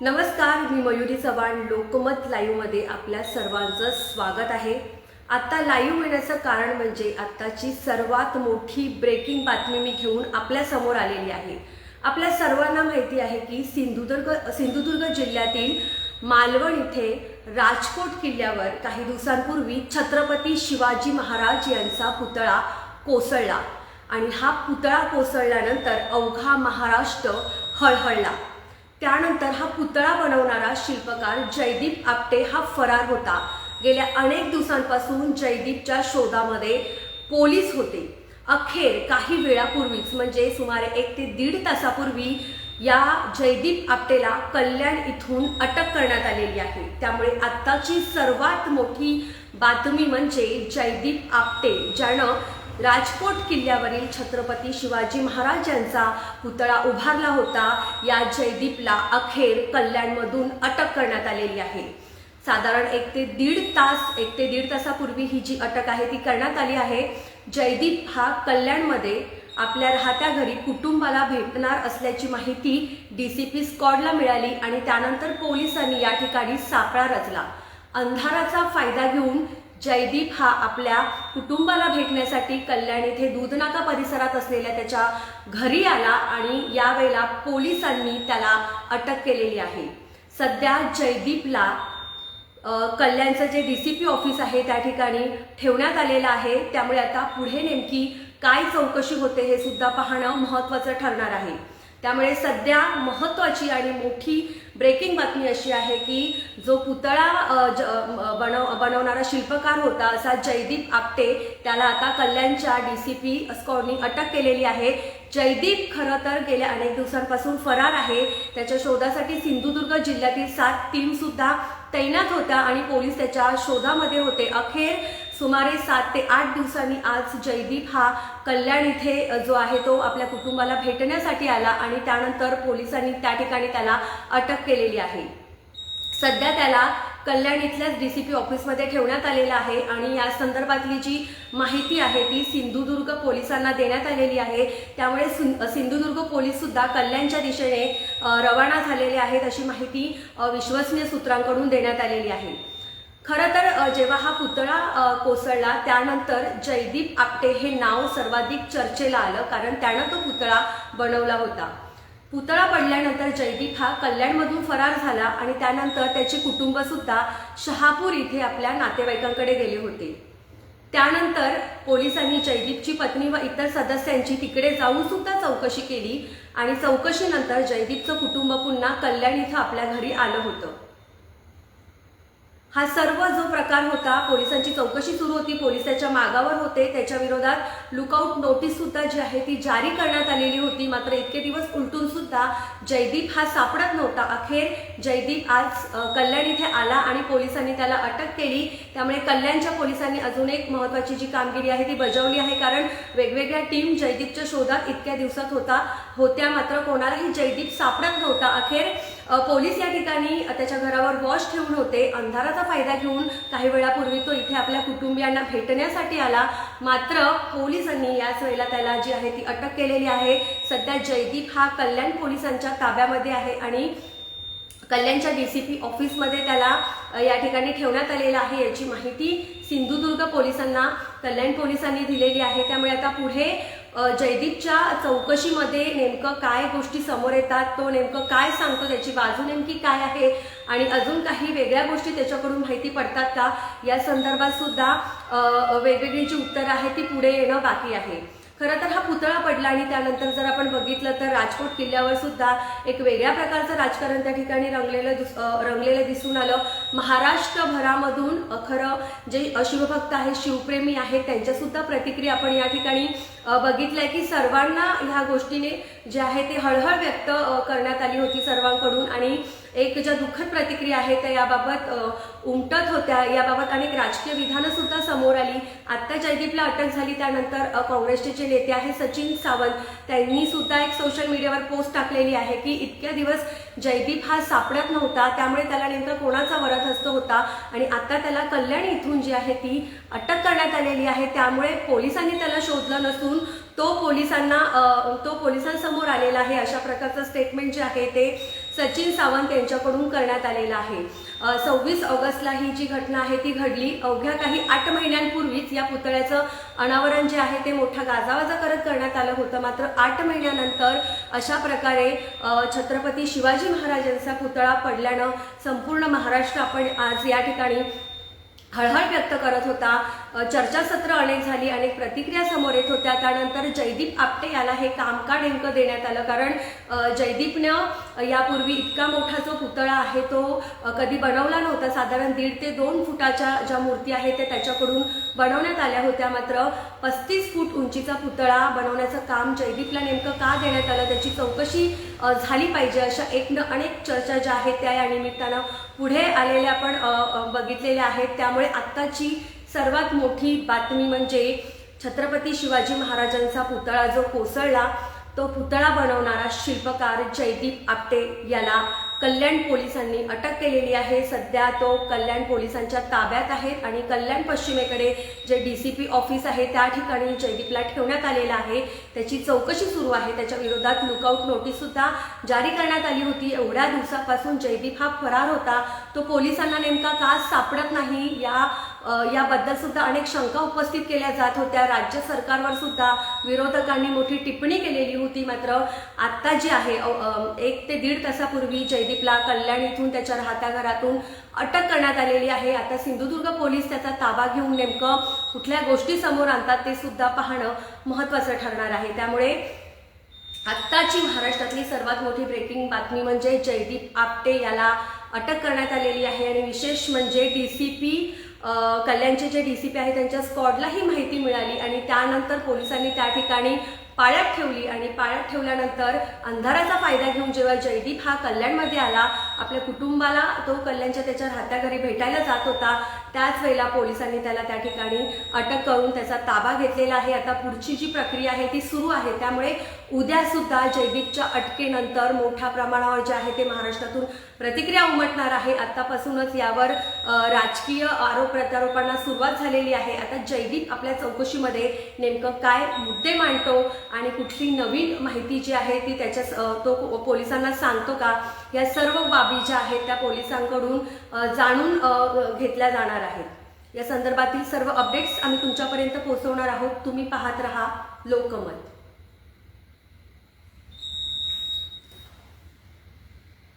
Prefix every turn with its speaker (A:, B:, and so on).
A: नमस्कार, मी मयुरी चव्हाण लोकमत लाईव्हमध्ये आपल्या सर्वांचं स्वागत आहे। आता लाईव्ह येण्याचं कारण म्हणजे आत्ताची सर्वात मोठी ब्रेकिंग बातमी मी घेऊन आपल्या समोर आलेली आहे। आपल्या सर्वांना माहिती आहे की सिंधुदुर्ग जिल्ह्यातील मालवण इथे राजकोट किल्ल्यावर काही दिवसांपूर्वी छत्रपती शिवाजी महाराज यांचा पुतळा कोसळला आणि हा पुतळा कोसळल्यानंतर अवघा महाराष्ट्र हळहळला। त्यानंतर हा पुतळा बनवणारा शिल्पकार जयदीप आपटे हा फरार होता। गेल्या अनेक दिवसांपासून जयदीपच्या शोधामध्ये पोलीस होते। अखेर काही वेळापूर्वीच म्हणजे सुमारे 1 ते 1.5 तासापूर्वी या जयदीप आपटेला कल्याण इथून अटक करण्यात आलेली आहे। त्यामुळे आत्ताची सर्वात मोठी बातमी म्हणजे जयदीप आपटे ज्यानं राजकोट किल्ल्यावरील छत्रपती शिवाजी महाराज यांचा पुतळा उभारला होता, या जयदीपला अखेर कल्याणमधून अटक करण्यात आलेली आहे। साधारण 1 ते 1.5 तासापूर्वी ही जी अटक आहे ती करण्यात आली आहे। जयदीप हा कल्याणमध्ये आपल्या राहत्या घरी कुटुंबाला भेटणार असल्याची माहिती डीसीपी स्क्वॉडला मिळाली आणि त्यानंतर पोलिसांनी या ठिकाणी सापळा रचला। अंधाराचा फायदा घेऊन जयदीप हा आपल्या कुटुंबाला भेटण्यासाठी कल्याण येथे दूधनाका परिसरात असलेल्या त्याच्या घरी आला आणि यावेळेला पोलिसांनी त्याला अटक केलेली आहे। सध्या जयदीपला कल्याणचं जे डीसीपी ऑफिस आहे त्या ठिकाणी ठेवण्यात आलेलं आहे। त्यामुळे आता पुढे नेमकी काय चौकशी होते हे सुद्धा पाहणं महत्त्वाचं ठरणार आहे। त्यामुळे सध्या महत्त्वाची आणि मोठी ब्रेकिंग बातमी अशी आहे की जो पुतळा बनवणारा शिल्पकार होता असा जयदीप आपटे त्याला आता कल्याणच्या डीसीपी स्क्वॉडनी अटक केलेली आहे। जयदीप खरं तर गेल्या अनेक दिवसांपासून फरार आहे। त्याच्या शोधासाठी सिंधुदुर्ग जिल्ह्यातील 7 टीम सुद्धा तैनात होत्या आणि पोलीस त्याच्या शोधामध्ये होते। अखेर सुमारे 7 ते 8 दिवसांनी आज जयदीप हा कल्याण इथे जो आहे तो आपल्या कुटुंबाला भेटण्यासाठी आला आणि त्यानंतर पोलिसांनी त्या ठिकाणी त्याला अटक केलेली आहे। सध्या त्याला कल्याण इथल्याच डीसीपी ऑफिसमध्ये ठेवण्यात आलेला आहे आणि या संदर्भातली जी माहिती आहे ती सिंधुदुर्ग पोलिसांना देण्यात आलेली आहे। त्यामुळे सिंधुदुर्ग पोलीस सुद्धा कल्याणच्या दिशेने रवाना झालेले आहेत अशी माहिती विश्वसनीय सूत्रांकडून देण्यात आलेली आहे। खरं तर जेव्हा हा पुतळा कोसळला त्यानंतर जयदीप आपटे हे नाव सर्वाधिक चर्चेला आलं, कारण त्यानं तो पुतळा बनवला होता। पुतळा पडल्यानंतर जयदीप हा कल्याणमधून फरार झाला आणि त्यानंतर त्याचे कुटुंब सुद्धा शहापूर इथे आपल्या नातेवाईकांकडे गेले होते। त्यानंतर पोलिसांनी जयदीपची पत्नी व इतर सदस्यांची तिकडे जाऊन सुद्धा चौकशी केली आणि चौकशीनंतर जयदीपचं कुटुंब पुन्हा कल्याण इथं आपल्या घरी आलं होतं। हा सर्व जो प्रकार होता, पोलिसांची चौकशी सुरू होती, पोलीस त्याच्या मागावर होते, त्याच्या विरोधात लुकआउट नोटीस सुद्धा जी आहे ती जारी करण्यात आलेली होती। मात्र इतके दिवस उलटून सुद्धा जयदीप हा सापडत नव्हता। अखेर जयदीप आज कल्याण इथे आला आणि पोलिसांनी त्याला अटक केली। त्यामुळे कल्याणच्या पोलिसांनी अजून एक महत्त्वाची जी कामगिरी आहे ती बजावली आहे, कारण वेगवेगळ्या टीम जयदीपच्या शोधात इतक्या दिवसात होत्या मात्र कोणालाही जयदीप सापडत नव्हता। अखेर पोलीस या ठिकाणी त्याच्या घरावर वॉच ठेवून होते। अंधाराचा फायदा घेऊन काही वेळापूर्वी तो इथे आपल्या कुटुंबियांना भेटण्यासाठी आला, मात्र पोलिसांनी याच वेळेला त्याला जी आहे ती अटक केलेली आहे। सध्या जयदीप हा कल्याण पोलिसांच्या ताब्यामध्ये आहे आणि कल्याणच्या डीसीपी ऑफिसमध्ये त्याला या ठिकाणी ठेवण्यात आलेला आहे याची माहिती सिंधुदुर्ग पोलिसांना कल्याण पोलिसांनी दिलेली आहे। त्यामुळे आता पुढे जयदीपच्या चौकशीमध्ये नेमकं काय गोष्टी समोर येतात, तो नेमकं काय सांगतो, त्याची बाजू नेमकी काय आहे आणि अजून काही वेगळ्या गोष्टी त्याच्याकडून माहिती पडतात का, या संदर्भात सुद्धा वेगवेगळी जी उत्तरं आहेत ती पुढे येणं बाकी आहे। खरं तर हा पुतळा पडला आणि त्यानंतर जर आपण बघितलं तर राजकोट किल्ल्यावर सुद्धा एक वेगळ्या प्रकारचं राजकारण त्या ठिकाणी रंगलेलं दिसून आलं। महाराष्ट्रभरामधून खरं जे शिवभक्त आहेत, शिवप्रेमी आहेत, त्यांच्या सुद्धा प्रतिक्रिया आपण या ठिकाणी बघितलंय की सर्वांना ह्या गोष्टीने जे आहे ते हळहळ व्यक्त करण्यात आली होती सर्वांकडून आणि एक ज्या दुःखद प्रतिक्रिया आहेत त्या याबाबत उमटत होत्या। याबाबत अनेक राजकीय विधानं सुद्धा समोर आली। आता जयदीपला अटक झाली त्यानंतर काँग्रेसचे जे नेते आहेत सचिन सावंत त्यांनी सुद्धा एक सोशल मीडियावर पोस्ट टाकलेली आहे की इतक्या दिवस जयदीप हा सापडत नव्हता, त्यामुळे त्याला नेमका कोणाचा वरदहस्त होता आणि आता त्याला कल्याण इथून जी आहे ती अटक करण्यात आलेली आहे। त्यामुळे पोलिसांनी त्याला शोधलं नसून तो पोलिसांसमोर आलेला आहे अशा प्रकारचं स्टेटमेंट जे आहे ते सचिन सावंत यांच्याकडून करण्यात आलेला आहे। 26 ऑगस्टला ही जी घटना आहे ती घडली। अवघ्या काही 8 महिन्यांपूर्वीच या पुतळ्याचं अनावरण जे आहे ते मोठा गाजावाजा करत करण्यात आलं होतं। मात्र 8 महिन्यानंतर अशा प्रकारे छत्रपती शिवाजी महाराजांचा पुतळा पडल्यानं संपूर्ण महाराष्ट्र आपण आज या ठिकाणी हळहळ व्यक्त करत होता। चर्चासत्र अनेक झाली, अनेक प्रतिक्रिया समोर येत होत्या। त्यानंतर जयदीप आपटे याला हे काम का नेमकं देण्यात आलं, कारण जयदीपनं यापूर्वी इतका मोठा जो पुतळा आहे तो कधी बनवला नव्हता। साधारण 1.5 ते 2 फुटाच्या ज्या मूर्ती आहेत त्या त्याच्याकडून बनवण्यात आल्या होत्या। मात्र 35 फूट उंचीचा पुतळा बनवण्याचं काम जयदीपला नेमकं का देण्यात आलं, त्याची चौकशी झाली पाहिजे, अशा अनेक चर्चा ज्या आहेत त्या या निमित्तानं पुढे आलेल्या आपण बघितलेल्या आहेत। त्यामुळे आत्ताची सर्वात मोठी बातमी म्हणजे छत्रपती शिवाजी महाराजांचा पुतळा जो कोसळला, तो पुतळा बनवणारा शिल्पकार जयदीप आपटे याला कल्याण पोलिसांनी अटक केलेली आहे। सध्या तो कल्याण पोलिसांच्या ताब्यात आहे आणि कल्याण पश्चिमेकडे जे DCP ऑफिस आहे त्या ठिकाणी जयदीपला ठेवण्यात आलेला आहे। त्याची चौकशी सुरू आहे। त्याच्या विरोधात लुकआउट नोटीस सुद्धा जारी करण्यात आली होती। एवढ्या दिवसापासून जयदीप हा फरार होता, तो पोलिसांना नेमका का सापडत नाही याबद्दल सुद्धा अनेक शंका उपस्थित केल्या जात होत्या। राज्य सरकारवर सुद्धा विरोधकांनी मोठी टिप्पणी केलेली होती। मात्र आता जी आहे 1 ते 1.5 तासापूर्वी जयदीपला कल्याण इथून त्याच्या राहत्या घरातून अटक करण्यात आलेली आहे। आता सिंधुदुर्ग पोलीस त्याचा ताबा घेऊन नेमकं कुठल्या गोष्टी समोर आणतात ते सुद्धा पाहणं महत्त्वाचं ठरणार आहे। त्यामुळे आत्ताची महाराष्ट्रातली सर्वात मोठी ब्रेकिंग बातमी म्हणजे जयदीप आपटे याला अटक करण्यात आलेली आहे। आणि विशेष म्हणजे DCP कल्याणचे जे DCP आहे त्यांच्या स्क्वॉडला ही माहिती मिळाली आणि त्यानंतर पोलिसांनी त्या ठिकाणी पाळत ठेवली आणि पाळत ठेवल्यानंतर अंधाराचा फायदा घेऊन जेव्हा जयदीप हा कल्याणमध्ये आला, आपल्या कुटुंबाला तो कल्याणच्या त्याच्या राहत्या घरी भेटायला जात होता, त्याच वेळेला पोलिसांनी त्याला त्या ठिकाणी अटक करून त्याचा ताबा घेतलेला आहे। आता पुढची जी प्रक्रिया आहे ती सुरू आहे। त्यामुळे उद्या सुद्धा जयदीपच्या अटकेनंतर मोठ्या प्रमाणावर जे आहे ते महाराष्ट्रातून प्रतिक्रिया उमटणार आहे। आतापासूनच यावर राजकीय आरोप प्रत्यारोपांना सुरुवात झालेली आहे। आता जयदीप आपल्या चौकशीमध्ये नेमकं काय मुद्दे मांडतो आणि कुठली नवीन माहिती जी आहे ती तो पोलिसांना सांगतो का, या सर्व बाबी ज्या आहेत त्या पोलिसांकडून जाणून घेतल्या जाणार आहेत। या संदर्भातील सर्व अपडेट्स आम्ही तुमच्यापर्यंत पोहोचवणार आहोत। तुम्ही पाहत रहा लोकमत।